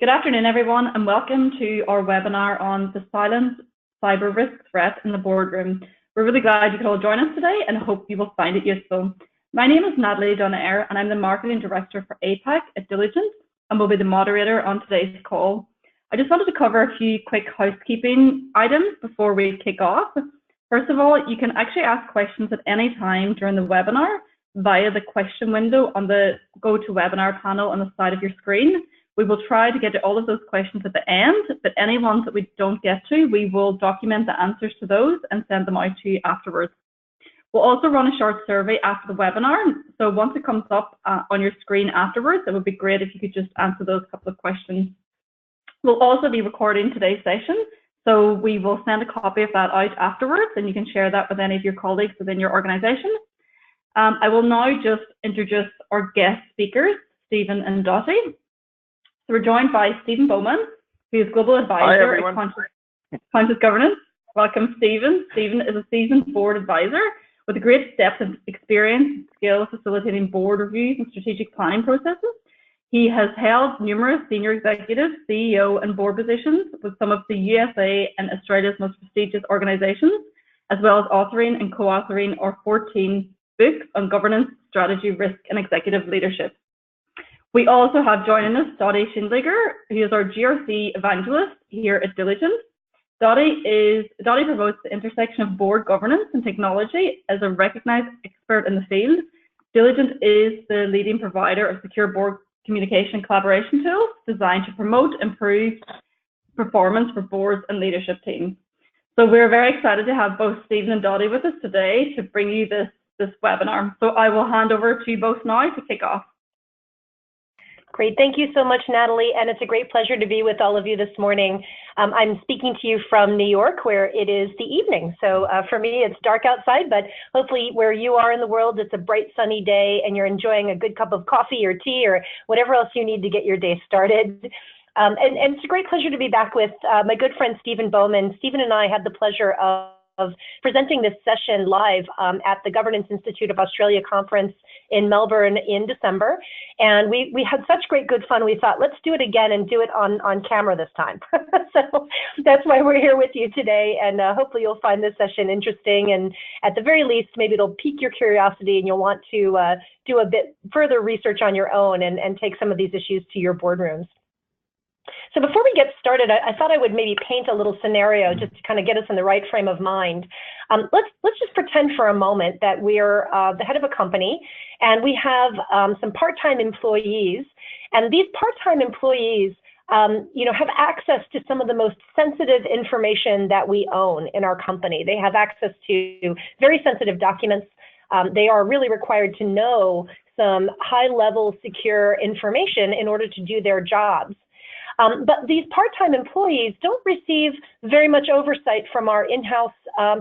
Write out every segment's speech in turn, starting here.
Good afternoon, everyone, and welcome to our webinar on the silent cyber risk threat in the boardroom. We're really glad you could all join us today and hope you will find it useful. My name is Natalie Donaire, and I'm the Marketing Director for APAC at Diligent, and will be the moderator on today's call. I just wanted to cover a few quick housekeeping items before we kick off. First of all, you can actually ask questions at any time during the webinar via the question window on the GoToWebinar panel on the side of your screen. We will try to get to all of those questions at the end, but any ones that we don't get to, we will document the answers to those and send them out to you afterwards. We'll also run a short survey after the webinar, so once it comes up on your screen afterwards, it would be great if you could just answer those couple of questions. We'll also be recording today's session, so we will send a copy of that out afterwards, and you can share that with any of your colleagues within your organisation. I will now just introduce our guest speakers, Steven and Dottie. So we're joined by Steven Bowman, who is Global Advisor at Conscious Governance. Welcome, Steven. Steven is a seasoned board advisor with a great depth of experience and skill facilitating board reviews and strategic planning processes. He has held numerous senior executive, CEO, and board positions with some of the USA and Australia's most prestigious organizations, as well as authoring and co-authoring our 14 books on governance, strategy, risk, and executive leadership. We also have joining us Dottie Schindlinger, who is our GRC Evangelist here at Diligent. Dottie promotes the intersection of board governance and technology as a recognized expert in the field. Diligent is the leading provider of secure board communication and collaboration tools designed to promote improved performance for boards and leadership teams. So we're very excited to have both Steven and Dottie with us today to bring you this webinar. So I will hand over to you both now to kick off. Great. Thank you so much, Natalie. And it's a great pleasure to be with all of you this morning. I'm speaking to you from New York, where it is the evening. So for me, it's dark outside, but hopefully where you are in the world, it's a bright, sunny day and you're enjoying a good cup of coffee or tea or whatever else you need to get your day started. And it's a great pleasure to be back with my good friend, Steven Bowman. Steven and I had the pleasure of presenting this session live at the Governance Institute of Australia conference in Melbourne in December. And we had such great good fun. We thought, let's do it again and do it on camera this time. So that's why we're here with you today. And hopefully you'll find this session interesting. And at the very least, maybe it'll pique your curiosity and you'll want to do a bit further research on your own and take some of these issues to your boardrooms. So before we get started, I thought I would maybe paint a little scenario just to kind of get us in the right frame of mind. Let's just pretend for a moment that we're the head of a company and we have some part-time employees, and these part-time employees have access to some of the most sensitive information that we own in our company. They have access to very sensitive documents. They are really required to know some high-level secure information in order to do their jobs. But these part-time employees don't receive very much oversight from our in-house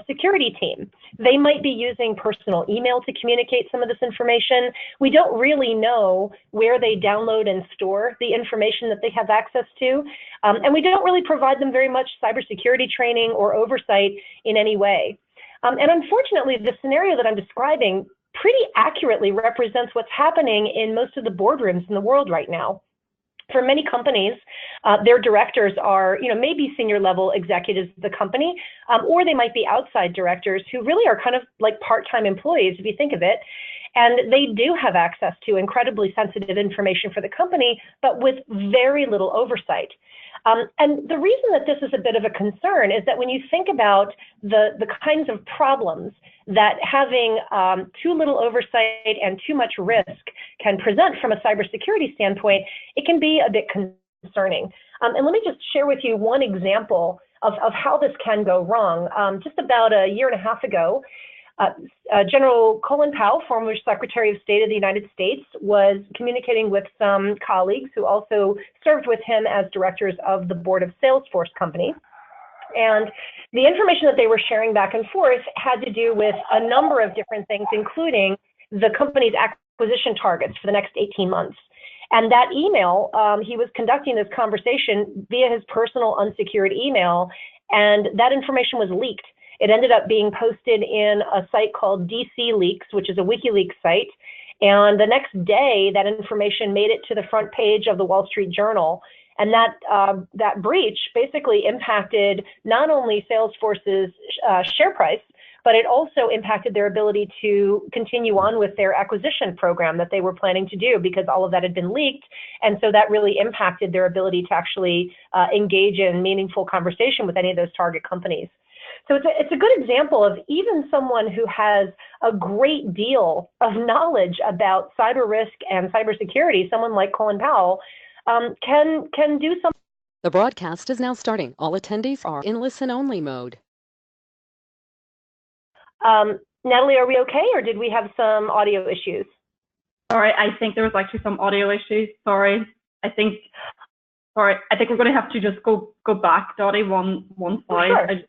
security team. They might be using personal email to communicate some of this information. We don't really know where they download and store the information that they have access to. And we don't really provide them very much cybersecurity training or oversight in any way. And unfortunately, the scenario that I'm describing pretty accurately represents what's happening in most of the boardrooms in the world right now. For many companies, their directors are, maybe senior level executives of the company, or they might be outside directors who really are kind of like part-time employees, if you think of it. And they do have access to incredibly sensitive information for the company, but with very little oversight. And the reason that this is a bit of a concern is that when you think about the kinds of problems that having too little oversight and too much risk can present from a cybersecurity standpoint, it can be a bit concerning. And let me just share with you one example of how this can go wrong. Just about a year and a half ago, General Colin Powell, former Secretary of State of the United States, was communicating with some colleagues who also served with him as directors of the board of Salesforce company. And the information that they were sharing back and forth had to do with a number of different things, including the company's acquisition targets for the next 18 months. And that email, he was conducting this conversation via his personal unsecured email, and that information was leaked. It ended up being posted in a site called DC Leaks, which is a WikiLeaks site. And the next day, that information made it to the front page of the Wall Street Journal. And that breach basically impacted not only Salesforce's share price, but it also impacted their ability to continue on with their acquisition program that they were planning to do, because all of that had been leaked. And so that really impacted their ability to actually engage in meaningful conversation with any of those target companies. So it's a good example of even someone who has a great deal of knowledge about cyber risk and cybersecurity, someone like Colin Powell, can do something. The broadcast is now starting. All attendees are in listen-only mode. Natalie, are we okay, or did we have some audio issues? Sorry, I think there was actually some audio issues. Sorry. I think we're going to have to just go back, Dottie, one slide. Sure.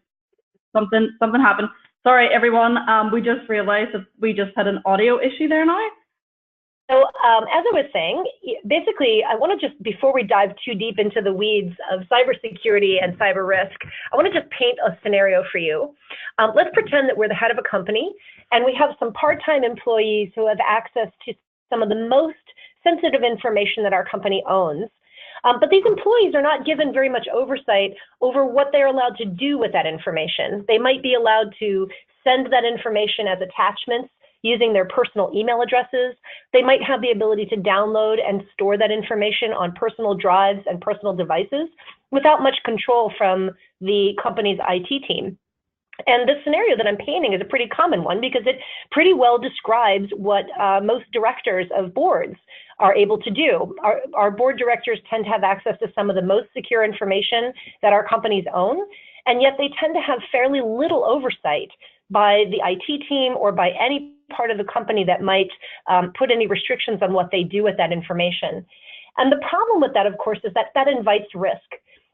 Something happened. Sorry, everyone. We just realized that we just had an audio issue there now. So as I was saying, basically, I want to just, before we dive too deep into the weeds of cybersecurity and cyber risk, I want to just paint a scenario for you. Let's pretend that we're the head of a company and we have some part-time employees who have access to some of the most sensitive information that our company owns. But these employees are not given very much oversight over what they're allowed to do with that information. They might be allowed to send that information as attachments using their personal email addresses. They might have the ability to download and store that information on personal drives and personal devices without much control from the company's IT team. And the scenario that I'm painting is a pretty common one because it pretty well describes what most directors of boards are able to do. Our board directors tend to have access to some of the most secure information that our companies own, and yet they tend to have fairly little oversight by the IT team or by any part of the company that might put any restrictions on what they do with that information. And the problem with that, of course, is that that invites risk.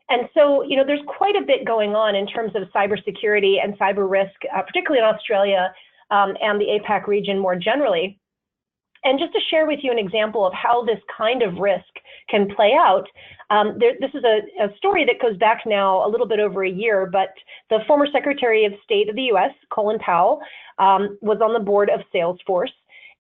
And so, you know, there's quite a bit going on in terms of cybersecurity and cyber risk, particularly in Australia and the APAC region more generally. And just to share with you an example of how this kind of risk can play out, this is a story that goes back now a little bit over a year, but the former Secretary of State of the US, Colin Powell, was on the board of Salesforce.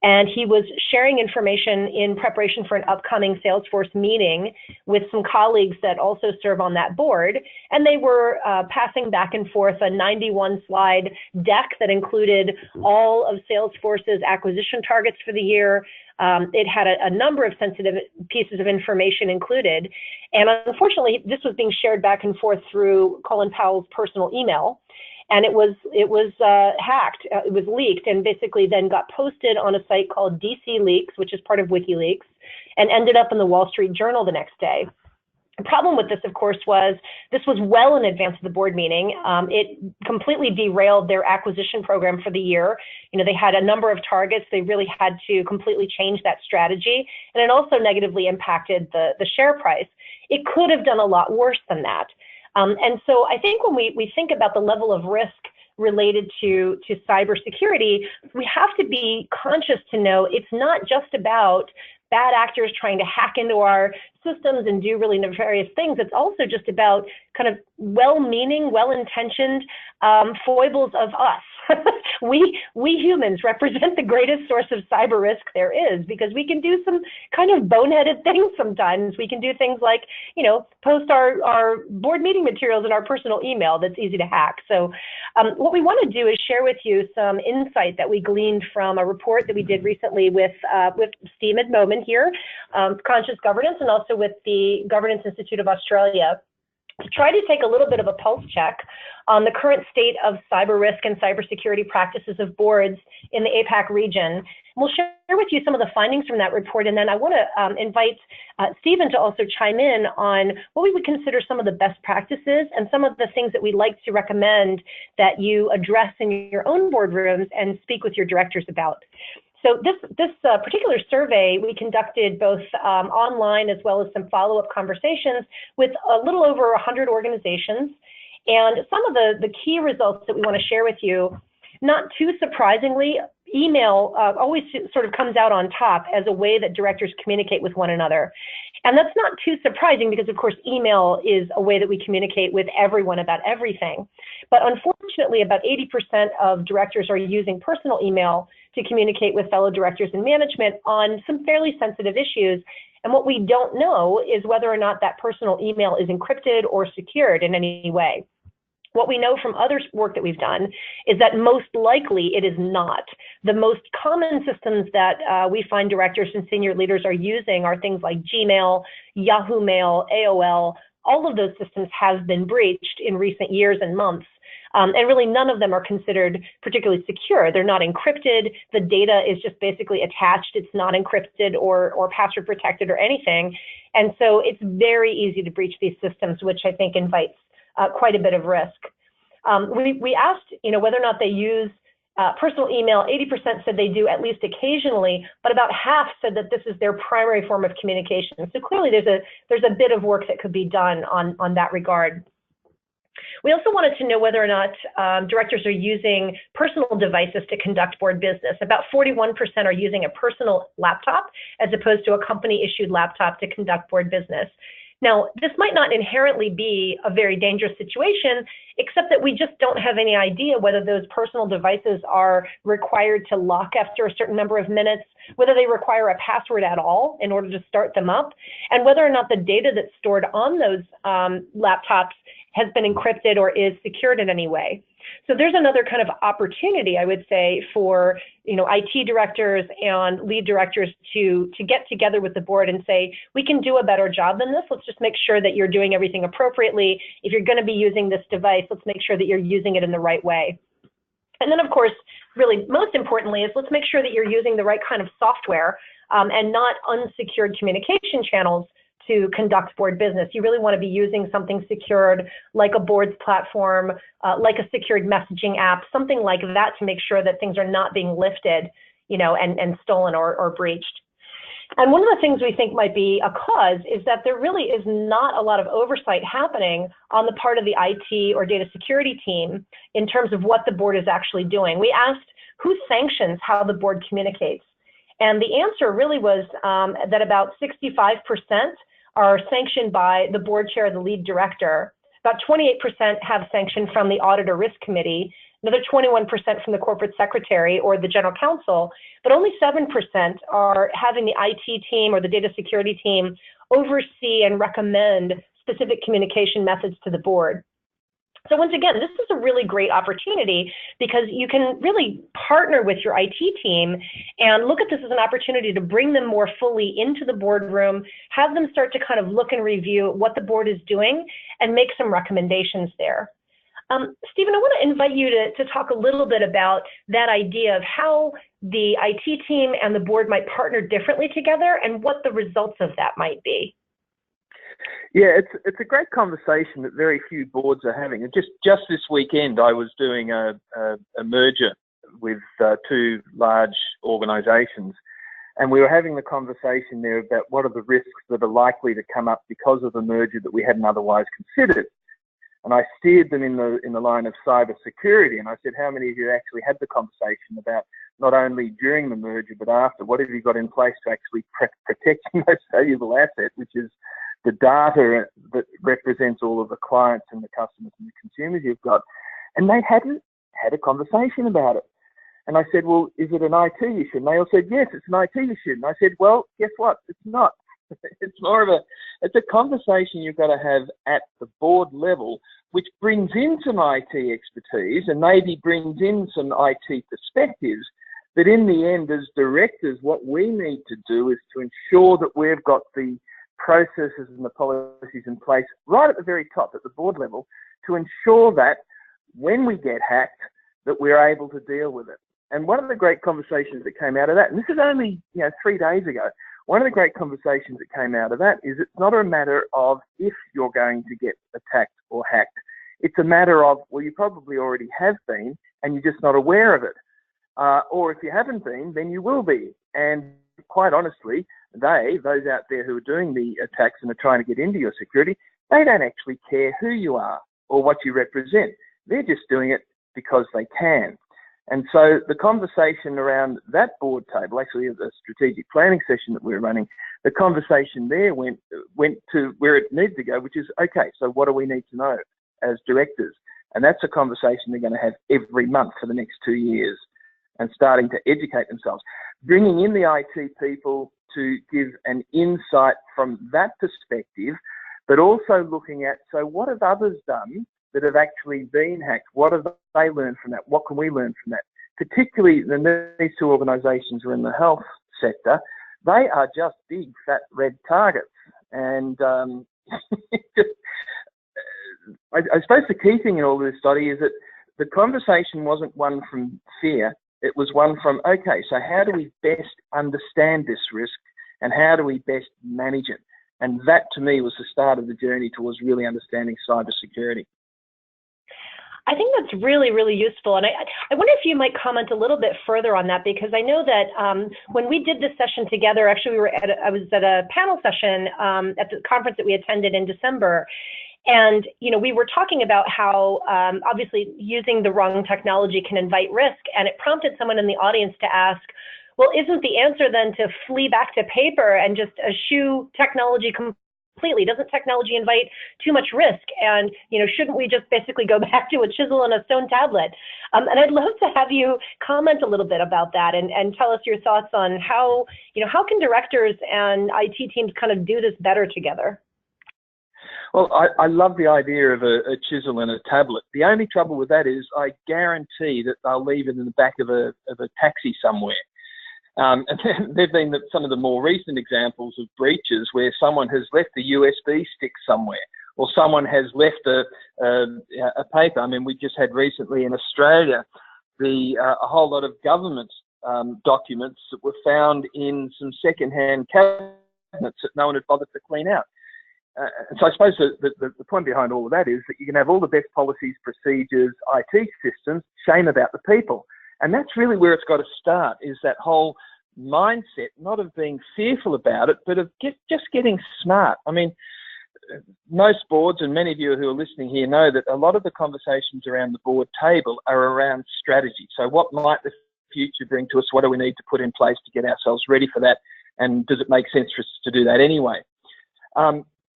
And he was sharing information in preparation for an upcoming Salesforce meeting with some colleagues that also serve on that board. And they were passing back and forth a 91-slide deck that included all of Salesforce's acquisition targets for the year. It had a number of sensitive pieces of information included. And unfortunately, this was being shared back and forth through Colin Powell's personal email. And it was hacked, it was leaked, and basically then got posted on a site called DC Leaks, which is part of WikiLeaks, and ended up in the Wall Street Journal the next day. The problem with this, of course, was this was well in advance of the board meeting. It completely derailed their acquisition program for the year. You know, they had a number of targets. They really had to completely change that strategy, and it also negatively impacted the share price. It could have done a lot worse than that. And so I think when we think about the level of risk related to cybersecurity, we have to be conscious to know it's not just about bad actors trying to hack into our systems and do really nefarious things. It's also just about kind of well-meaning, well-intentioned foibles of us. We humans represent the greatest source of cyber risk there is, because we can do some kind of boneheaded things sometimes. We can do things like, you know, post our board meeting materials in our personal email that's easy to hack. So what we want to do is share with you some insight that we gleaned from a report that we did recently with Steven Bowman here, Conscious Governance, and also with the Governance Institute of Australia, to try to take a little bit of a pulse check on the current state of cyber risk and cybersecurity practices of boards in the APAC region. We'll share with you some of the findings from that report, and then I want to invite Steven to also chime in on what we would consider some of the best practices and some of the things that we'd like to recommend that you address in your own boardrooms and speak with your directors about. So this particular survey we conducted both online as well as some follow-up conversations with a little over 100 organizations. And some of the key results that we want to share with you, not too surprisingly, email always sort of comes out on top as a way that directors communicate with one another. And that's not too surprising because, of course, email is a way that we communicate with everyone about everything. But unfortunately, about 80% of directors are using personal email to communicate with fellow directors and management on some fairly sensitive issues. And what we don't know is whether or not that personal email is encrypted or secured in any way. What we know from other work that we've done is that most likely it is not. The most common systems that we find directors and senior leaders are using are things like Gmail, Yahoo Mail, AOL. All of those systems have been breached in recent years and months. And really none of them are considered particularly secure. They're not encrypted. The data is just basically attached. It's not encrypted or password protected or anything. And so it's very easy to breach these systems, which I think invites quite a bit of risk. We asked, whether or not they use personal email. 80% said they do at least occasionally, but about half said that this is their primary form of communication. So clearly there's a bit of work that could be done on that regard. We also wanted to know whether or not directors are using personal devices to conduct board business. About 41% are using a personal laptop as opposed to a company-issued laptop to conduct board business. Now, this might not inherently be a very dangerous situation, except that we just don't have any idea whether those personal devices are required to lock after a certain number of minutes, whether they require a password at all in order to start them up, and whether or not the data that's stored on those laptops has been encrypted or is secured in any way. So there's another kind of opportunity, I would say, for IT directors and lead directors to get together with the board and say, we can do a better job than this. Let's just make sure that you're doing everything appropriately. If you're going to be using this device, let's make sure that you're using it in the right way. And then, of course, really most importantly is let's make sure that you're using the right kind of software and not unsecured communication channels to conduct board business. You really want to be using something secured like a board's platform, like a secured messaging app, something like that to make sure that things are not being lifted, and stolen or breached. And one of the things we think might be a cause is that there really is not a lot of oversight happening on the part of the IT or data security team in terms of what the board is actually doing. We asked who sanctions how the board communicates. And the answer really was that about 65% are sanctioned by the board chair or the lead director. About 28% have sanction from the audit or risk committee, another 21% from the corporate secretary or the general counsel, but only 7% are having the IT team or the data security team oversee and recommend specific communication methods to the board. So once again, this is a really great opportunity because you can really partner with your IT team and look at this as an opportunity to bring them more fully into the boardroom, have them start to kind of look and review what the board is doing and make some recommendations there. Stephen, I want to invite you to talk a little bit about that idea of how the IT team and the board might partner differently together and what the results of that might be. Yeah, it's a great conversation that very few boards are having. And just this weekend, I was doing a merger with two large organisations, and we were having the conversation there about what are the risks that are likely to come up because of the merger that we hadn't otherwise considered. And I steered them in the line of cybersecurity, and I said, how many of you actually had the conversation about not only during the merger but after? What have you got in place to actually protect your most valuable asset, which is the data that represents all of the clients and the customers and the consumers you've got? And they hadn't had a conversation about it. And I said, well, is it an IT issue? And they all said, yes, it's an IT issue. And I said, well, guess what? It's not. It's more of it's a conversation you've got to have at the board level, which brings in some IT expertise and maybe brings in some IT perspectives. But in the end, as directors, what we need to do is to ensure that we've got the processes and the policies in place right at the very top at the board level to ensure that when we get hacked, that we're able to deal with it. And one of the great conversations that came out of that, and this is only 3 days ago, one of the great conversations that came out of that is it's not a matter of if you're going to get attacked or hacked. It's a matter of, well, you probably already have been and you're just not aware of it. Or if you haven't been, then you will be. And quite honestly, those out there who are doing the attacks and are trying to get into your security, they don't actually care who you are or what you represent. They're just doing it because they can. And so the conversation around that board table, actually the strategic planning session that we were running, the conversation there went to where it needed to go, which is, okay, so what do we need to know as directors? And that's a conversation they're going to have every month for the next 2 years and starting to educate themselves. Bringing in the IT people to give an insight from that perspective, but also looking at, so what have others done that have actually been hacked? What have they learned from that? What can we learn from that? Particularly these two organisations are in the health sector. They are just big, fat, red targets. And I suppose the key thing in all of this, Dottie, is that the conversation wasn't one from fear. It was one from, okay, so how do we best understand this risk and how do we best manage it? And that, to me, was the start of the journey towards really understanding cybersecurity. I think that's really, really useful. And I wonder if you might comment a little bit further on that, because I know that when we did this session together, actually I was at a panel session at the conference that we attended in December. And, you know, we were talking about how obviously using the wrong technology can invite risk. And it prompted someone in the audience to ask, well, isn't the answer then to flee back to paper and just eschew technology completely? Doesn't technology invite too much risk? And, you know, shouldn't we just basically go back to a chisel and a stone tablet? And I'd love to have you comment a little bit about that and tell us your thoughts on how, you know, how can directors and IT teams kind of do this better together? Well, I love the idea of a chisel and a tablet. The only trouble with that is I guarantee that they'll leave it in the back of a taxi somewhere. And there have been some of the more recent examples of breaches where someone has left a USB stick somewhere, or someone has left a paper. I mean, we just had recently in Australia a whole lot of government documents that were found in some second-hand cabinets that no one had bothered to clean out. And so I suppose the point behind all of that is that you can have all the best policies, procedures, IT systems, shame about the people. And that's really where it's got to start, is that whole mindset, not of being fearful about it, but of just getting smart. I mean, most boards, and many of you who are listening here know that a lot of the conversations around the board table are around strategy. So what might the future bring to us? What do we need to put in place to get ourselves ready for that? And does it make sense for us to do that anyway?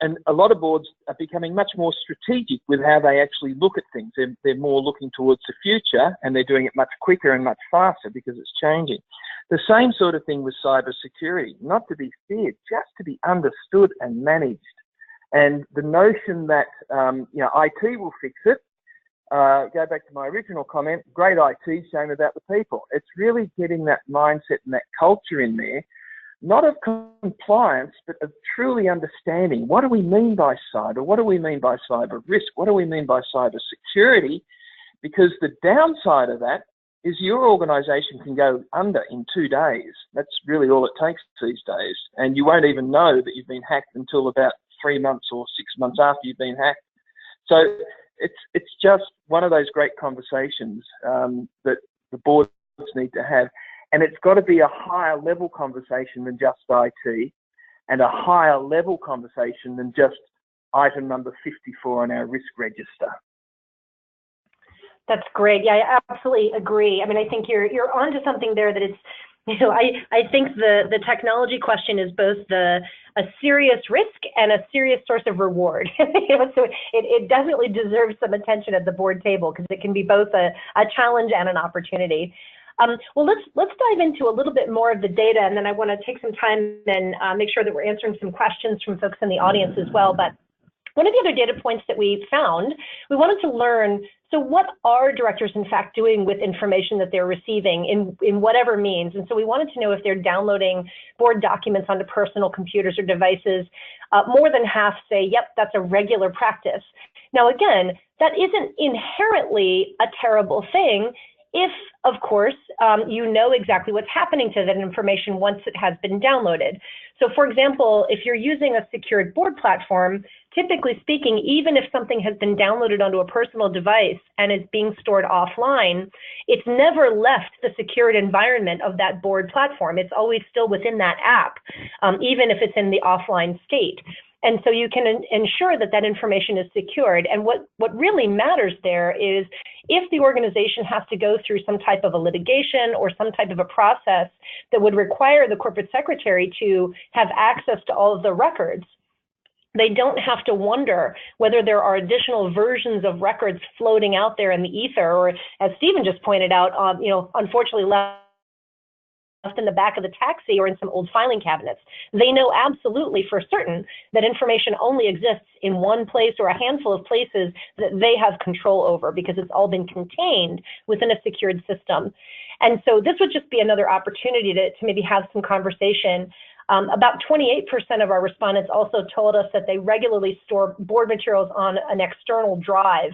And a lot of boards are becoming much more strategic with how they actually look at things. They're more looking towards the future, and they're doing it much quicker and much faster because it's changing. The same sort of thing with cybersecurity, not to be feared, just to be understood and managed. And the notion that you know, IT will fix it, go back to my original comment, great IT, shame about the people. It's really getting that mindset and that culture in there, not of compliance, but of truly understanding, what do we mean by cyber? What do we mean by cyber risk? What do we mean by cyber security? Because the downside of that is your organisation can go under in 2 days. That's really all it takes these days. And you won't even know that you've been hacked until about 3 months or 6 months after you've been hacked. So it's just one of those great conversations that the boards need to have. And it's got to be a higher level conversation than just IT, and a higher level conversation than just item number 54 on our risk register. That's great. Yeah, I absolutely agree. I mean, I think you're onto something there, that it's, you know, I think the technology question is both a serious risk and a serious source of reward. You know, so it definitely deserves some attention at the board table, because it can be both a challenge and an opportunity. Well, let's dive into a little bit more of the data, and then I want to take some time and make sure that we're answering some questions from folks in the audience as well. But one of the other data points that we found, we wanted to learn, so what are directors in fact doing with information that they're receiving in whatever means? And so we wanted to know if they're downloading board documents onto personal computers or devices. More than half say, yep, that's a regular practice. Now, again, that isn't inherently a terrible thing if, of course, you know exactly what's happening to that information once it has been downloaded. So, for example, if you're using a secured board platform, typically speaking, even if something has been downloaded onto a personal device and is being stored offline, it's never left the secured environment of that board platform. It's always still within that app, even if it's in the offline state. And so you can ensure that that information is secured. And what really matters there is if the organization has to go through some type of a litigation or some type of a process that would require the corporate secretary to have access to all of the records, they don't have to wonder whether there are additional versions of records floating out there in the ether, or as Steven just pointed out, you know, unfortunately left in the back of the taxi or in some old filing cabinets. They know absolutely for certain that information only exists in one place or a handful of places that they have control over because it's all been contained within a secured system. And so this would just be another opportunity to maybe have some conversation. About 28% of our respondents also told us that they regularly store board materials on an external drive.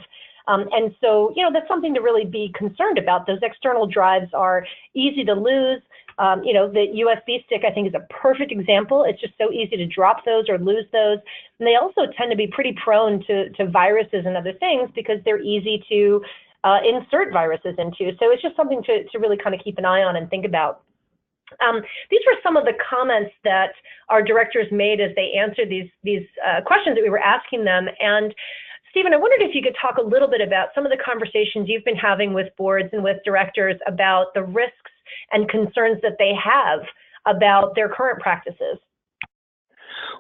And so, that's something to really be concerned about. Those external drives are easy to lose. The USB stick, I think, is a perfect example. It's just so easy to drop those or lose those. And they also tend to be pretty prone to viruses and other things because they're easy to insert viruses into. So it's just something to really kind of keep an eye on and think about. These were some of the comments that our directors made as they answered these questions that we were asking them. And Steven, I wondered if you could talk a little bit about some of the conversations you've been having with boards and with directors about the risks and concerns that they have about their current practices.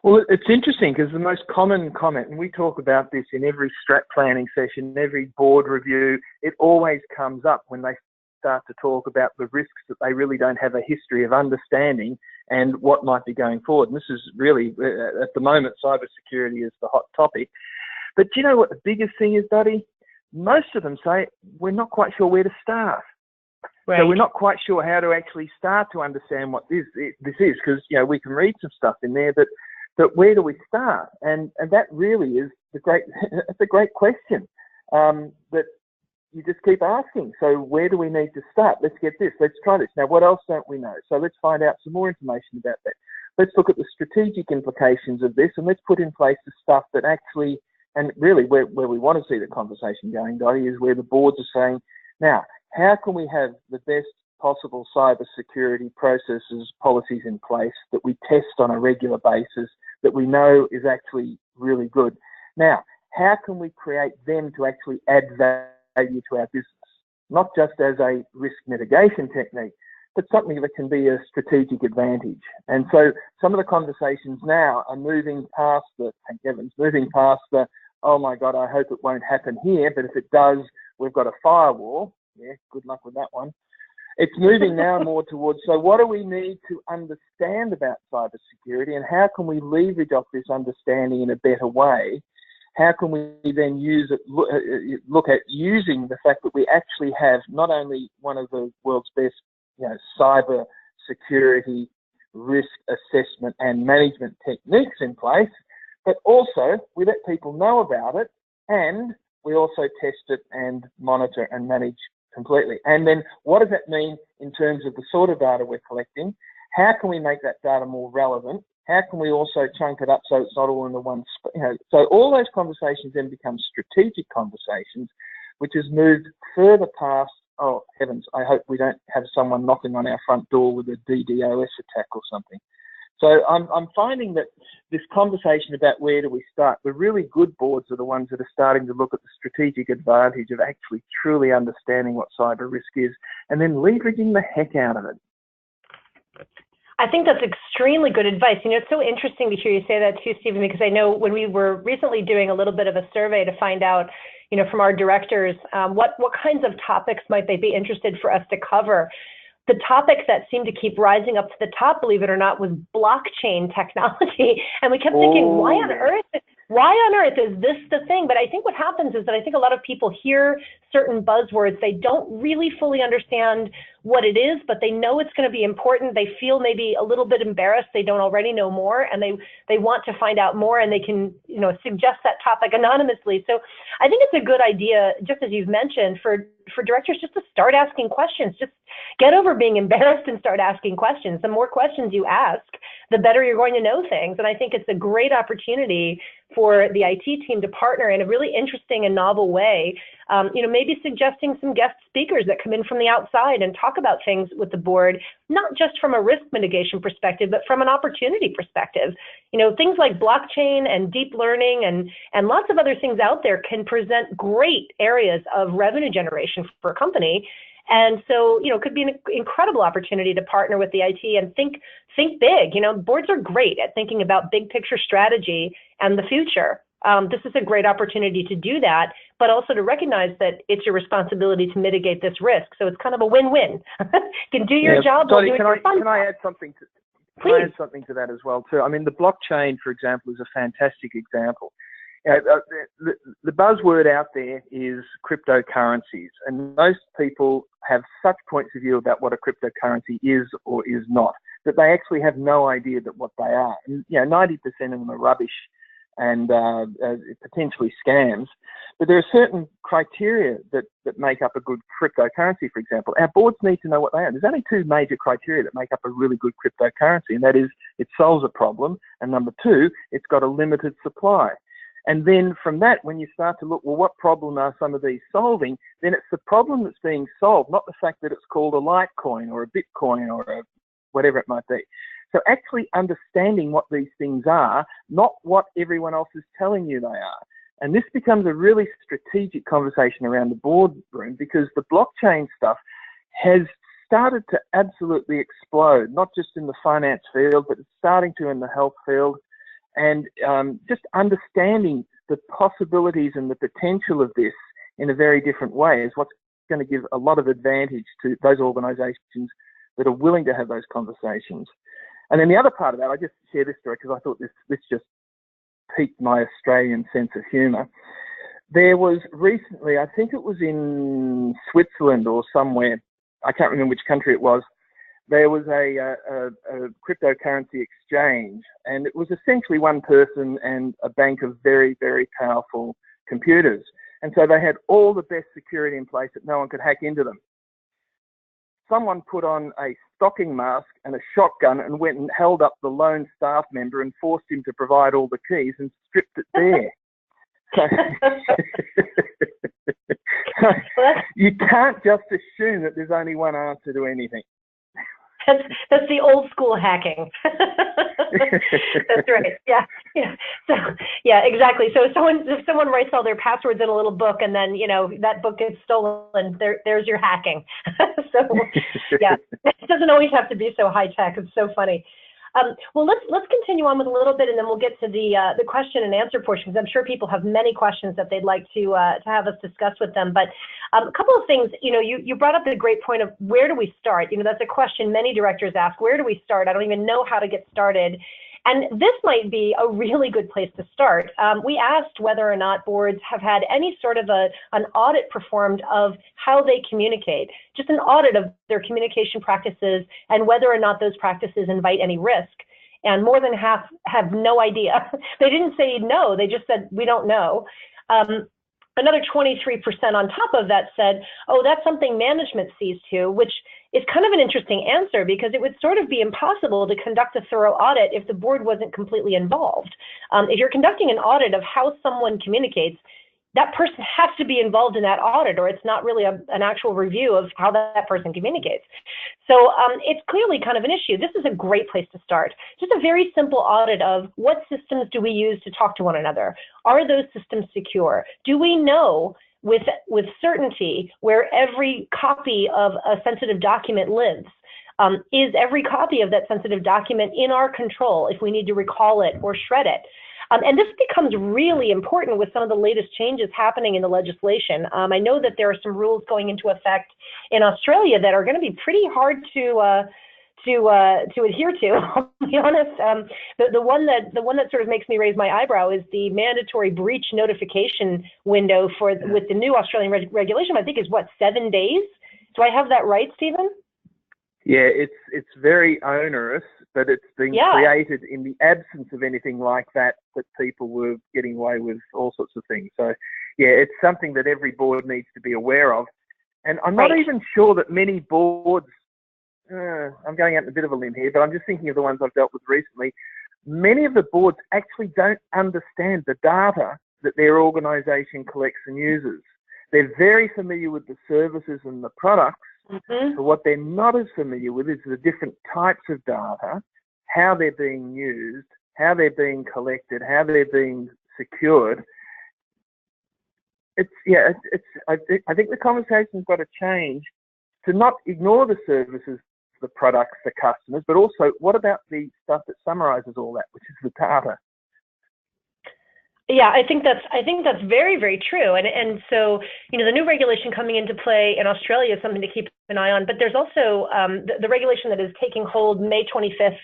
Well, it's interesting because the most common comment, and we talk about this in every strat planning session, every board review, it always comes up when they start to talk about the risks that they really don't have a history of understanding and what might be going forward. And this is really, at the moment, cybersecurity is the hot topic. But do you know what the biggest thing is, Dottie? Most of them say, we're not quite sure where to start. Right. So we're not quite sure how to actually start to understand what this is, because, we can read some stuff in there, but where do we start? And that really is it's a great question that you just keep asking. So where do we need to start? Let's get this. Let's try this. Now, what else don't we know? So let's find out some more information about that. Let's look at the strategic implications of this, and let's put in place the stuff that actually, and really where we want to see the conversation going, Dottie, is where the boards are saying, now, how can we have the best possible cybersecurity processes, policies in place that we test on a regular basis, that we know is actually really good? Now, how can we create them to actually add value to our business? Not just as a risk mitigation technique, but something that can be a strategic advantage. And so some of the conversations now are moving past thank heavens, oh my God, I hope it won't happen here, but if it does, we've got a firewall. Yeah, good luck with that one. It's moving now more towards, so what do we need to understand about cybersecurity, and how can we leverage off this understanding in a better way? How can we then look at using the fact that we actually have not only one of the world's best, cyber security risk assessment and management techniques in place, but also we let people know about it, and we also test it and monitor and manage completely. And then what does that mean in terms of the sort of data we're collecting? How can we make that data more relevant? How can we also chunk it up so it's not all in the one spot? So all those conversations then become strategic conversations, which has moved further past, oh heavens, I hope we don't have someone knocking on our front door with a DDoS attack or something. So I'm finding that this conversation about where do we start, the really good boards are the ones that are starting to look at the strategic advantage of actually truly understanding what cyber risk is and then leveraging the heck out of it. I think that's extremely good advice. It's so interesting to hear you say that too, Steven, because I know when we were recently doing a little bit of a survey to find out, from our directors, what kinds of topics might they be interested for us to cover. The topics that seemed to keep rising up to the top, believe it or not, was blockchain technology. And we kept thinking, why on earth is this the thing? But I think what happens is that I think a lot of people hear certain buzzwords. They don't really fully understand what it is, but they know it's going to be important. They feel maybe a little bit embarrassed. They don't already know more, and they want to find out more, and they can, suggest that topic anonymously. So I think it's a good idea, just as you've mentioned, for directors just to start asking questions. Just get over being embarrassed and start asking questions. The more questions you ask, the better you're going to know things. And I think it's a great opportunity for the IT team to partner in a really interesting and novel way. Maybe suggesting some guest speakers that come in from the outside and talk about things with the board, not just from a risk mitigation perspective, but from an opportunity perspective. Things like blockchain and deep learning and lots of other things out there can present great areas of revenue generation for a company. And so, it could be an incredible opportunity to partner with the IT and think big. Boards are great at thinking about big picture strategy and the future. this is a great opportunity to do that, but also to recognize that it's your responsibility to mitigate this risk. So it's kind of a win-win. You can do your job. Dottie, can I add something to Can I add something to that as well too? I mean, the blockchain, for example, is a fantastic example. The buzzword out there is cryptocurrencies, and most people have such points of view about what a cryptocurrency is or is not, that they actually have no idea that what they are. And, 90% of them are rubbish and potentially scams. But there are certain criteria that make up a good cryptocurrency, for example. Our boards need to know what they are. There's only two major criteria that make up a really good cryptocurrency, and that is it solves a problem, and number two, it's got a limited supply. And then from that, when you start to look, well, what problem are some of these solving? Then it's the problem that's being solved, not the fact that it's called a Litecoin or a Bitcoin or a whatever it might be. So actually understanding what these things are, not what everyone else is telling you they are. And this becomes a really strategic conversation around the boardroom, because the blockchain stuff has started to absolutely explode, not just in the finance field, but it's starting to in the health field. And just understanding the possibilities and the potential of this in a very different way is what's going to give a lot of advantage to those organisations that are willing to have those conversations. And then the other part of that, I just share this story because I thought this just piqued my Australian sense of humour. There was recently, I think it was in Switzerland or somewhere, I can't remember which country it was, there was a cryptocurrency exchange, and it was essentially one person and a bank of very, very powerful computers. And so they had all the best security in place that no one could hack into them. Someone put on a stocking mask and a shotgun and went and held up the lone staff member and forced him to provide all the keys and stripped it bare. So you can't just assume that there's only one answer to anything. That's the old school hacking. That's right. Yeah. So yeah, exactly. So if someone writes all their passwords in a little book, and then that book gets stolen, there's your hacking. So yeah, it doesn't always have to be so high tech. It's so funny. Well, let's continue on with a little bit, and then we'll get to the question and answer portion, because I'm sure people have many questions that they'd like to have us discuss with them. But a couple of things, you brought up the great point of where do we start? That's a question many directors ask. Where do we start? I don't even know how to get started. And this might be a really good place to start. We asked whether or not boards have had any sort of an audit performed of how they communicate, just an audit of their communication practices and whether or not those practices invite any risk. And more than half have no idea. They didn't say no, they just said, we don't know. Another 23% on top of that said, oh, that's something management sees to, which is kind of an interesting answer, because it would sort of be impossible to conduct a thorough audit if the board wasn't completely involved. If you're conducting an audit of how someone communicates, that person has to be involved in that audit, or it's not really an actual review of how that person communicates. So it's clearly kind of an issue. This is a great place to start. Just a very simple audit of what systems do we use to talk to one another? Are those systems secure? Do we know with certainty where every copy of a sensitive document lives? Is every copy of that sensitive document in our control if we need to recall it or shred it? And this becomes really important with some of the latest changes happening in the legislation. I know that there are some rules going into effect in Australia that are going to be pretty hard to adhere to. I'll be honest. The one that sort of makes me raise my eyebrow is the mandatory breach notification window with the new Australian regulation. I think is what, 7 days? Do I have that right, Steven? Yeah, it's very onerous, but it's been created in the absence of anything like that people were getting away with all sorts of things. So, yeah, it's something that every board needs to be aware of. And I'm not even sure that many boards, I'm going out on a bit of a limb here, but I'm just thinking of the ones I've dealt with recently. Many of the boards actually don't understand the data that their organisation collects and uses. They're very familiar with the services and the products. Mm-hmm. But what they're not as familiar with is the different types of data, how they're being used, how they're being collected, how they're being secured. I think the conversation's got to change to not ignore the services, the products, the customers, but also what about the stuff that summarises all that, which is the data? Yeah, I think that's very, very true. And so, the new regulation coming into play in Australia is something to keep an eye on. But there's also the regulation that is taking hold May 25th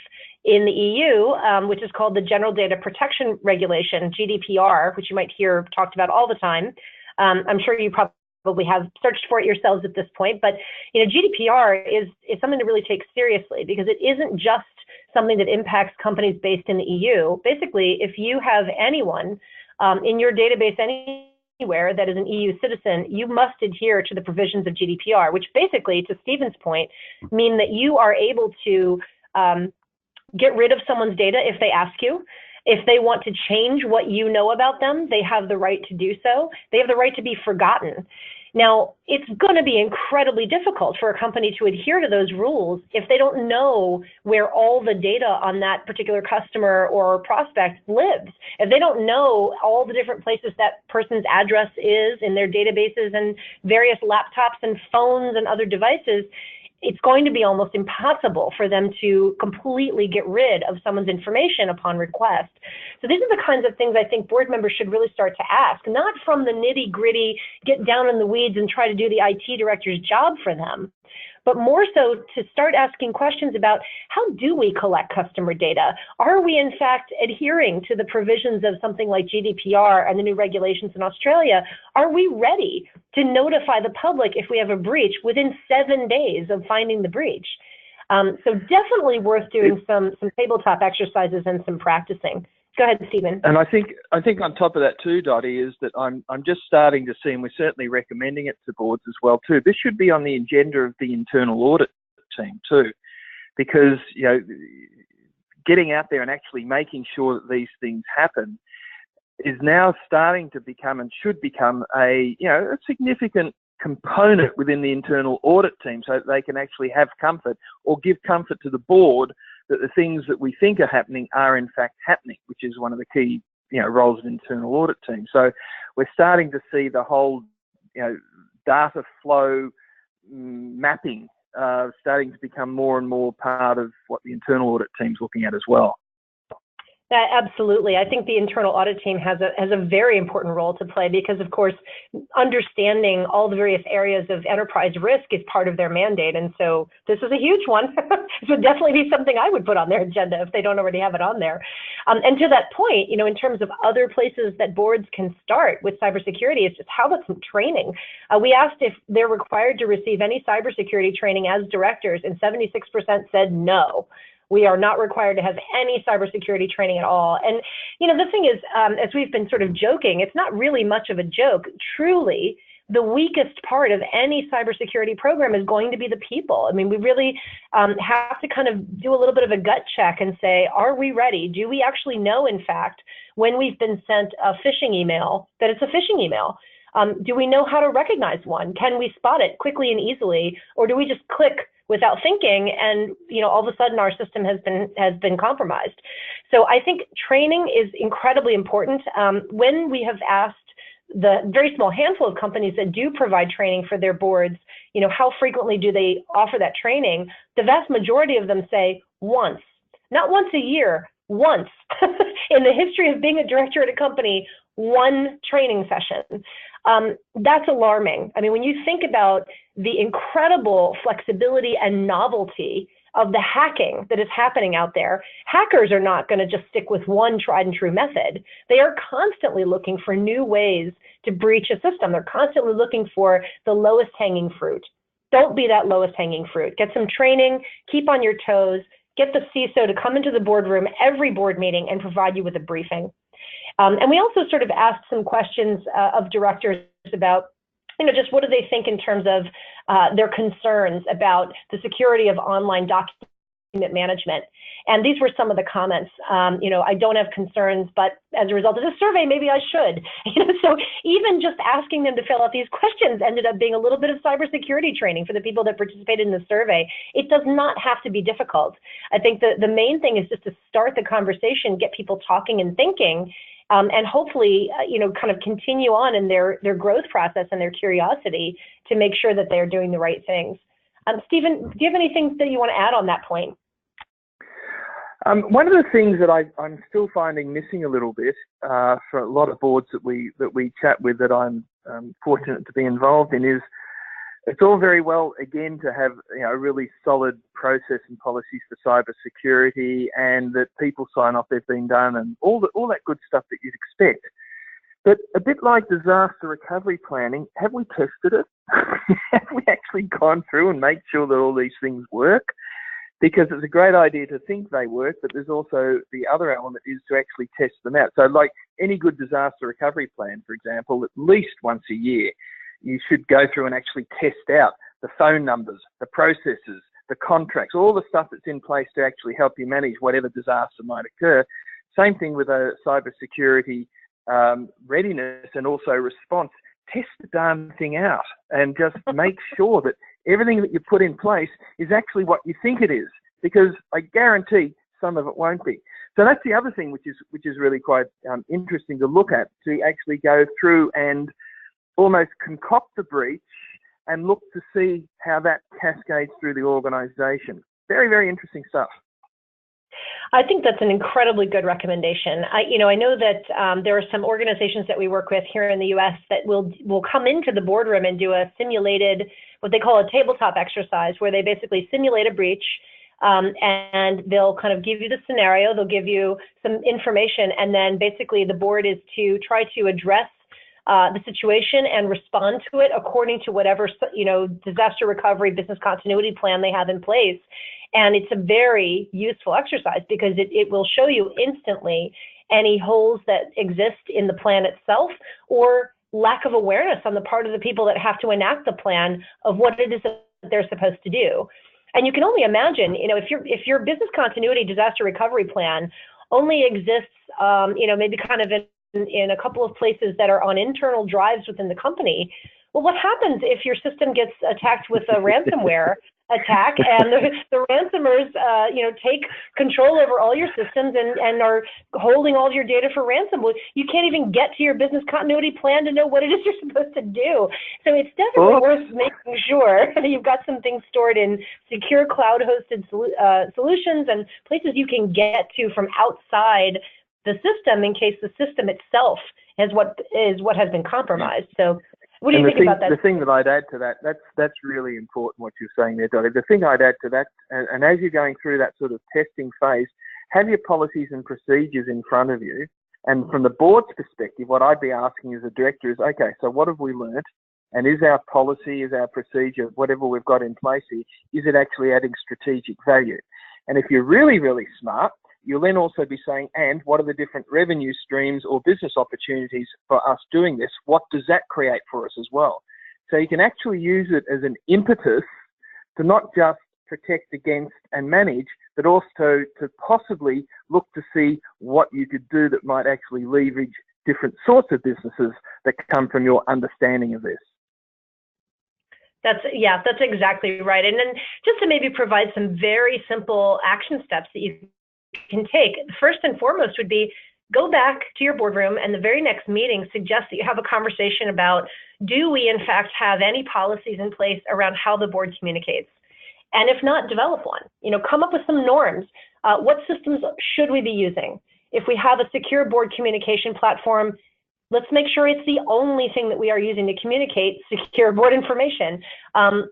in the EU, which is called the General Data Protection Regulation, GDPR, which you might hear talked about all the time. I'm sure you probably have searched for it yourselves at this point, but GDPR is something to really take seriously, because it isn't just something that impacts companies based in the EU. Basically, if you have anyone in your database anywhere that is an EU citizen, you must adhere to the provisions of GDPR, which basically, to Steven's point, mean that you are able to get rid of someone's data if they ask you. If they want to change what you know about them, they have the right to do so. They have the right to be forgotten. Now, it's going to be incredibly difficult for a company to adhere to those rules if they don't know where all the data on that particular customer or prospect lives. If they don't know all the different places that person's address is in their databases and various laptops and phones and other devices, it's going to be almost impossible for them to completely get rid of someone's information upon request. So these are the kinds of things I think board members should really start to ask, not from the nitty-gritty, get down in the weeds and try to do the IT director's job for them, but more so to start asking questions about, how do we collect customer data? Are we in fact adhering to the provisions of something like GDPR and the new regulations in Australia? Are we ready to notify the public if we have a breach within 7 days of finding the breach? So definitely worth doing some tabletop exercises and some practicing. Go ahead, Steven. And I think on top of that too, Dottie, is that I'm just starting to see, and we're certainly recommending it to boards as well too. This should be on the agenda of the internal audit team too, because getting out there and actually making sure that these things happen is now starting to become, and should become, a significant component within the internal audit team, so that they can actually have comfort or give comfort to the board that the things that we think are happening are in fact happening, which is one of the key roles of internal audit team. So we're starting to see the whole data flow mapping starting to become more and more part of what the internal audit team's looking at as well. Absolutely. I think the internal audit team has a very important role to play, because, of course, understanding all the various areas of enterprise risk is part of their mandate. And so this is a huge one. This would definitely be something I would put on their agenda if they don't already have it on there. And to that point, in terms of other places that boards can start with cybersecurity, is just how about some training? We asked if they're required to receive any cybersecurity training as directors, and 76% said no. We are not required to have any cybersecurity training at all. And, the thing is, as we've been sort of joking, it's not really much of a joke. Truly, the weakest part of any cybersecurity program is going to be the people. I mean, we really have to kind of do a little bit of a gut check and say, are we ready? Do we actually know, in fact, when we've been sent a phishing email, that it's a phishing email? Do we know how to recognize one? Can we spot it quickly and easily? Or do we just click without thinking, and all of a sudden our system has been compromised? So I think training is incredibly important. When we have asked the very small handful of companies that do provide training for their boards, how frequently do they offer that training? The vast majority of them say once, not once a year, once. In the history of being a director at a company, one training session. That's alarming. I mean, when you think about the incredible flexibility and novelty of the hacking that is happening out there, hackers are not going to just stick with one tried and true method. They are constantly looking for new ways to breach a system. They're constantly looking for the lowest hanging fruit. Don't be that lowest hanging fruit. Get some training, keep on your toes, get the CISO to come into the boardroom every board meeting and provide you with a briefing. And we also sort of asked some questions of directors about, just what do they think in terms of their concerns about the security of online document management. And these were some of the comments. I don't have concerns, but as a result of this survey, maybe I should. So even just asking them to fill out these questions ended up being a little bit of cybersecurity training for the people that participated in the survey. It does not have to be difficult. I think the main thing is just to start the conversation, get people talking and thinking, and hopefully, kind of continue on in their growth process and their curiosity to make sure that they're doing the right things. Steven, do you have anything that you want to add on that point? One of the things that I'm still finding missing a little bit for a lot of boards that we chat with, that I'm fortunate to be involved in, is it's all very well, again, to have a really solid process and policies for cybersecurity, and that people sign off they've been done, and all that good stuff that you'd expect. But a bit like disaster recovery planning, have we tested it? Have we actually gone through and made sure that all these things work? Because it's a great idea to think they work, but there's also the other element is to actually test them out. So like any good disaster recovery plan, for example, at least once a year, you should go through and actually test out the phone numbers, the processes, the contracts, all the stuff that's in place to actually help you manage whatever disaster might occur. Same thing with a cybersecurity readiness and also response. Test the darn thing out and just make sure that everything that you put in place is actually what you think it is, because I guarantee some of it won't be. So that's the other thing which is really quite interesting to look at, to actually go through and almost concoct the breach and look to see how that cascades through the organisation. Very, very interesting stuff. I think that's an incredibly good recommendation. I know that there are some organizations that we work with here in the U.S. that will come into the boardroom and do a simulated, what they call a tabletop exercise, where they basically simulate a breach, and they'll kind of give you the scenario, they'll give you some information, and then basically the board is to try to address the situation and respond to it according to whatever disaster recovery business continuity plan they have in place. And it's a very useful exercise because it will show you instantly any holes that exist in the plan itself, or lack of awareness on the part of the people that have to enact the plan of what it is that they're supposed to do. And you can only imagine, if your business continuity disaster recovery plan only exists, maybe kind of in a couple of places that are on internal drives within the company, well, what happens if your system gets attacked with a ransomware attack and the ransomers, take control over all your systems and are holding all of your data for ransom? Well, you can't even get to your business continuity plan to know what it is you're supposed to do. So it's definitely worth making sure that you've got some things stored in secure cloud-hosted solutions and places you can get to from outside the system in case the system itself is what has been compromised. So what do you think about that? The thing that I'd add to that, that's really important what you're saying there, Dottie. The thing I'd add to that, and as you're going through that sort of testing phase, have your policies and procedures in front of you. And from the board's perspective, what I'd be asking as a director is, okay, so what have we learnt? And is our policy, is our procedure, whatever we've got in place here, is it actually adding strategic value? And if you're really, really smart, you'll then also be saying, and what are the different revenue streams or business opportunities for us doing this? What does that create for us as well? So you can actually use it as an impetus to not just protect against and manage, but also to possibly look to see what you could do that might actually leverage different sorts of businesses that come from your understanding of this. That's exactly right. And then just to maybe provide some very simple action steps that you can take, first and foremost would be go back to your boardroom and the very next meeting suggest that you have a conversation about, do we in fact have any policies in place around how the board communicates? And if not, develop one. Come up with some norms. What systems should we be using? If we have a secure board communication platform, let's make sure it's the only thing that we are using to communicate secure board information.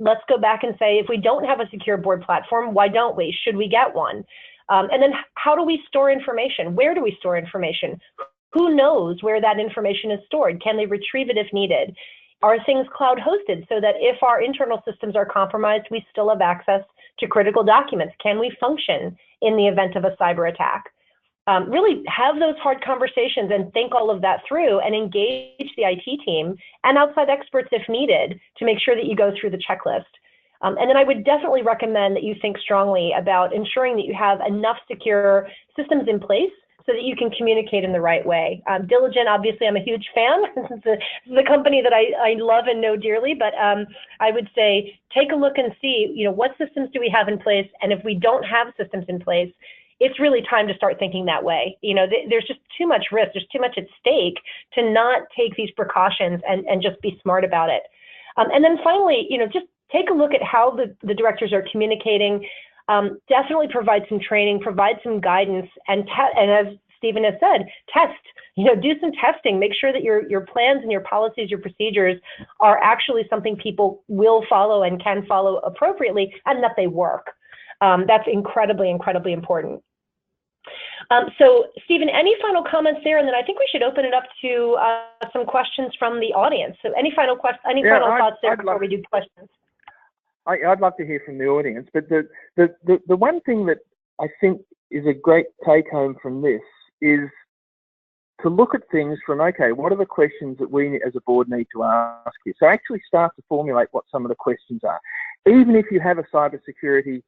Let's go back and say, if we don't have a secure board platform, why don't we? Should we get one? And then how do we store information? Where do we store information? Who knows where that information is stored? Can they retrieve it if needed? Are things cloud hosted so that if our internal systems are compromised, we still have access to critical documents? Can we function in the event of a cyber attack? Really have those hard conversations and think all of that through and engage the IT team and outside experts if needed to make sure that you go through the checklist. And then I would definitely recommend that you think strongly about ensuring that you have enough secure systems in place so that you can communicate in the right way. Diligent, obviously, I'm a huge fan. This is a company that I love and know dearly, but I would say take a look and see, what systems do we have in place? And if we don't have systems in place, it's really time to start thinking that way. There's just too much risk. There's too much at stake to not take these precautions and just be smart about it. And then finally, just take a look at how the directors are communicating. definitely provide some training, provide some guidance, and as Steven has said, test. Do some testing. Make sure that your plans and your policies, your procedures are actually something people will follow and can follow appropriately, and that they work. That's incredibly, incredibly important. So, Steven, any final comments there? And then I think we should open it up to some questions from the audience. So, any final thoughts there before we do questions? I'd love to hear from the audience. But the one thing that I think is a great take home from this is to look at things from, okay, what are the questions that we as a board need to ask you? So actually start to formulate what some of the questions are. Even if you have a cybersecurity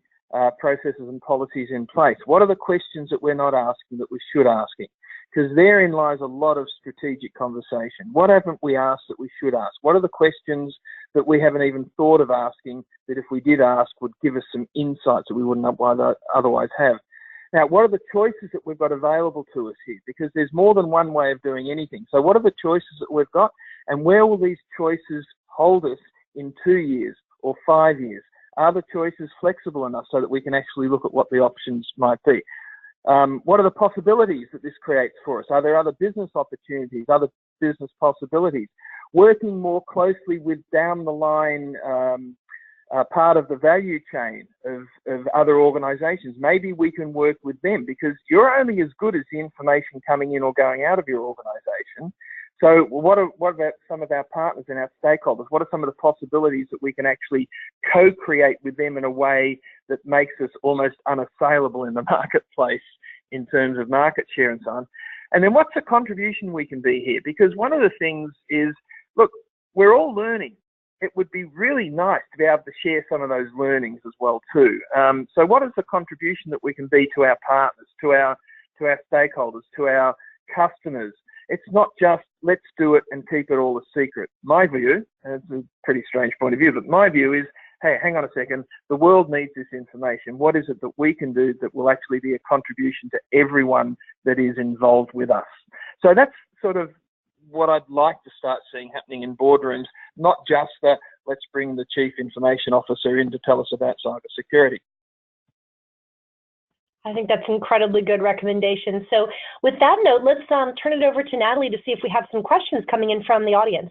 processes and policies in place, what are the questions that we're not asking that we should asking? Because therein lies a lot of strategic conversation. What haven't we asked that we should ask? What are the questions that we haven't even thought of asking that if we did ask would give us some insights that we wouldn't otherwise have? Now, what are the choices that we've got available to us here? Because there's more than one way of doing anything. So what are the choices that we've got? And where will these choices hold us in 2 years or 5 years? Are the choices flexible enough so that we can actually look at what the options might be? What are the possibilities that this creates for us? Are there other business opportunities, other business possibilities? Working more closely with down the line part of the value chain of other organisations. Maybe we can work with them, because you're only as good as the information coming in or going out of your organisation. So what about some of our partners and our stakeholders? What are some of the possibilities that we can actually co-create with them in a way that makes us almost unassailable in the marketplace in terms of market share and so on? And then what's the contribution we can be here? Because one of the things is, look, we're all learning. It would be really nice to be able to share some of those learnings as well too. So what is the contribution that we can be to our partners, to our stakeholders, to our customers? It's not just let's do it and keep it all a secret. My view, and it's a pretty strange point of view, but my view is, hey, hang on a second, the world needs this information. What is it that we can do that will actually be a contribution to everyone that is involved with us? So that's sort of what I'd like to start seeing happening in boardrooms, not just that let's bring the chief information officer in to tell us about cybersecurity. I think that's an incredibly good recommendation. So with that note, let's turn it over to Natalie to see if we have some questions coming in from the audience.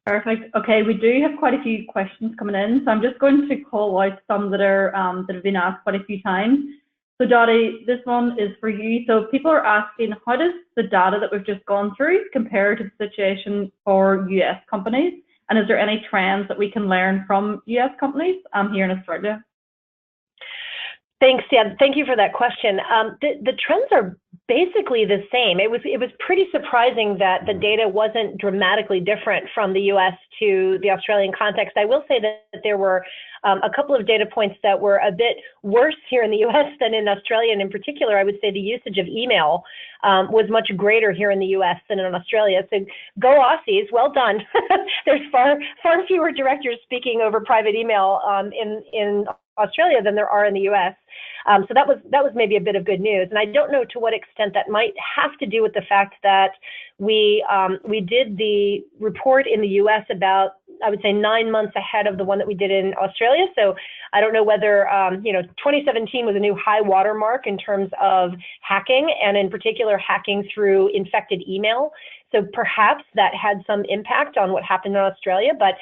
Perfect. Okay, we do have quite a few questions coming in, so I'm just going to call out some that are that have been asked quite a few times. So Dottie, this one is for you. So people are asking, how does the data that we've just gone through compare to the situation for US companies? And is there any trends that we can learn from US companies here in Australia? Thanks, yeah. Thank you for that question. The trends are basically the same. It was pretty surprising that the data wasn't dramatically different from the US to the Australian context. I will say that there were a couple of data points that were a bit worse here in the US than in Australia, and in particular, I would say the usage of email was much greater here in the US than in Australia. So go Aussies, well done. There's far fewer directors speaking over private email in Australia than there are in the US. So that was maybe a bit of good news. And I don't know to what extent that might have to do with the fact that we did the report in the US about, I would say, 9 months ahead of the one that we did in Australia. So I don't know whether, 2017 was a new high watermark in terms of hacking, and in particular hacking through infected email. So perhaps that had some impact on what happened in Australia. But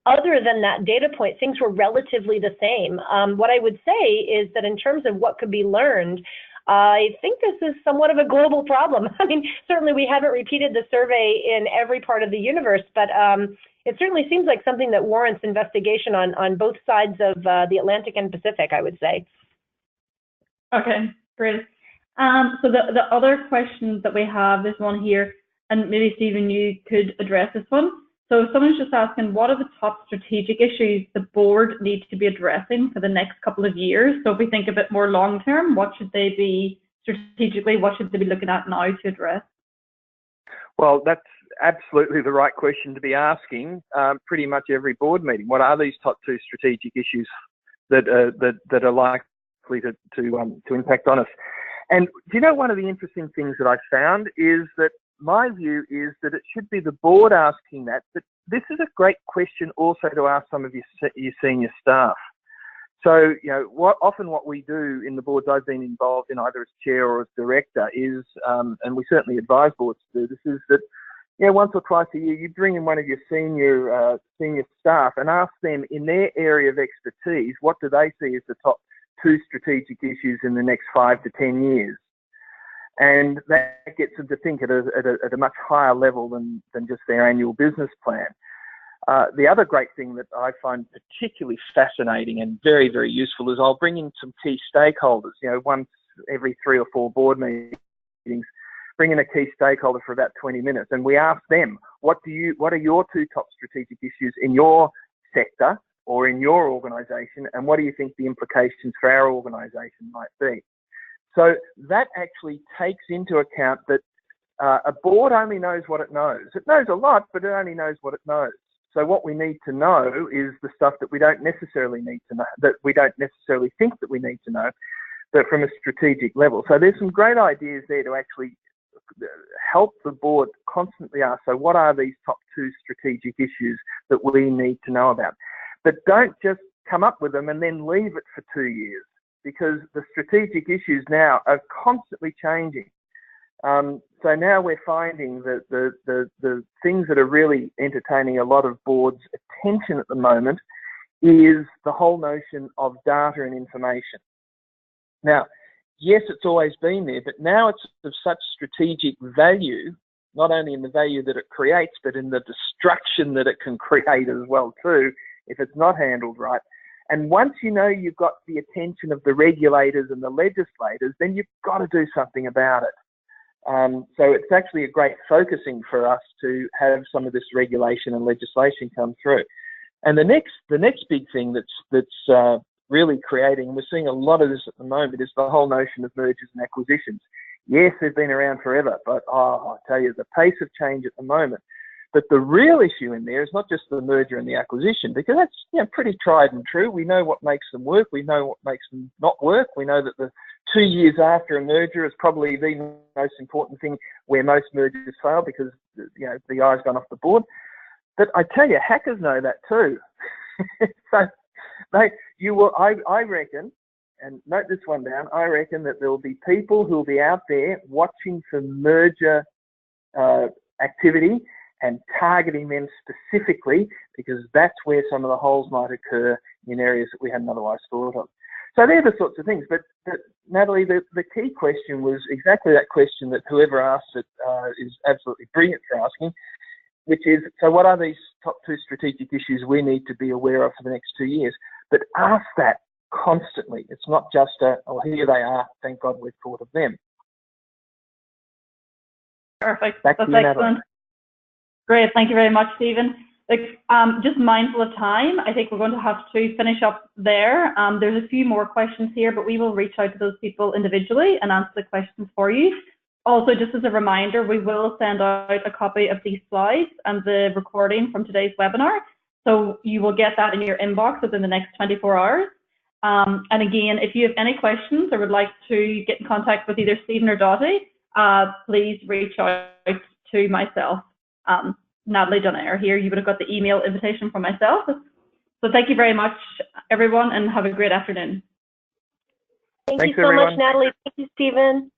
other than that data point, things were relatively the same. What I would say is that in terms of what could be learned, I think this is somewhat of a global problem. I mean, certainly we haven't repeated the survey in every part of the universe, but it certainly seems like something that warrants investigation on both sides of the Atlantic and Pacific, I would say. Okay, great. So the other questions that we have, this one here, and maybe Steven, you could address this one. So someone's just asking, what are the top strategic issues the board needs to be addressing for the next couple of years? So if we think a bit more long term, what should they be strategically, what should they be looking at now to address? Well, that's absolutely the right question to be asking pretty much every board meeting. What are these top 2 strategic issues that are likely to impact on us? And do you know, one of the interesting things that I found is that my view is that it should be the board asking that, but this is a great question also to ask some of your senior staff. So, what we do in the boards I've been involved in, either as chair or as director, is, and we certainly advise boards to do this, is that, once or twice a year, you bring in one of your senior staff and ask them in their area of expertise, what do they see as the top 2 strategic issues in the next 5 to 10 years? And that gets them to think at a much higher level than just their annual business plan. The other great thing that I find particularly fascinating and very, very useful is I'll bring in some key stakeholders, once every 3 or 4 board meetings, bring in a key stakeholder for about 20 minutes, and we ask them, what are your 2 top strategic issues in your sector or in your organisation, and what do you think the implications for our organisation might be? So that actually takes into account that a board only knows what it knows. It knows a lot, but it only knows what it knows. So what we need to know is the stuff that we don't necessarily need to know, that we don't necessarily think that we need to know, but from a strategic level. So there's some great ideas there to actually help the board constantly ask, so what are these top 2 strategic issues that we need to know about? But don't just come up with them and then leave it for 2 years, because the strategic issues now are constantly changing. So now we're finding that the things that are really entertaining a lot of boards' attention at the moment is the whole notion of data and information. Now, yes, it's always been there, but now it's of such strategic value, not only in the value that it creates, but in the destruction that it can create as well too, if it's not handled right. And once you've got the attention of the regulators and the legislators, then you've got to do something about it. So it's actually a great focusing for us to have some of this regulation and legislation come through. And the next big thing that's really creating, we're seeing a lot of this at the moment, is the whole notion of mergers and acquisitions. Yes, they've been around forever, but I tell you, the pace of change at the moment. But the real issue in there is not just the merger and the acquisition, because that's pretty tried and true. We know what makes them work. We know what makes them not work. We know that the 2 years after a merger is probably the most important thing where most mergers fail, because the I's gone off the board. But I tell you, hackers know that too. So I reckon, and note this one down, I reckon that there will be people who will be out there watching for merger activity and targeting them specifically, because that's where some of the holes might occur in areas that we hadn't otherwise thought of. So they're the sorts of things. But Natalie, the key question was exactly that question that whoever asked it is absolutely brilliant for asking, which is, so what are these top 2 strategic issues we need to be aware of for the next 2 years? But ask that constantly. It's not just here they are, thank God we've thought of them. Perfect. Back to you, Natalie. Great, thank you very much, Stephen. Just mindful of time, I think we're going to have to finish up there. There's a few more questions here, but we will reach out to those people individually and answer the questions for you. Also, just as a reminder, we will send out a copy of these slides and the recording from today's webinar. So you will get that in your inbox within the next 24 hours. And again, if you have any questions or would like to get in contact with either Stephen or Dottie, please reach out to myself. Natalie Donaire here. You would have got the email invitation from myself. So thank you very much, everyone, and have a great afternoon. Thanks, you so much, Natalie. Thank you, Stephen.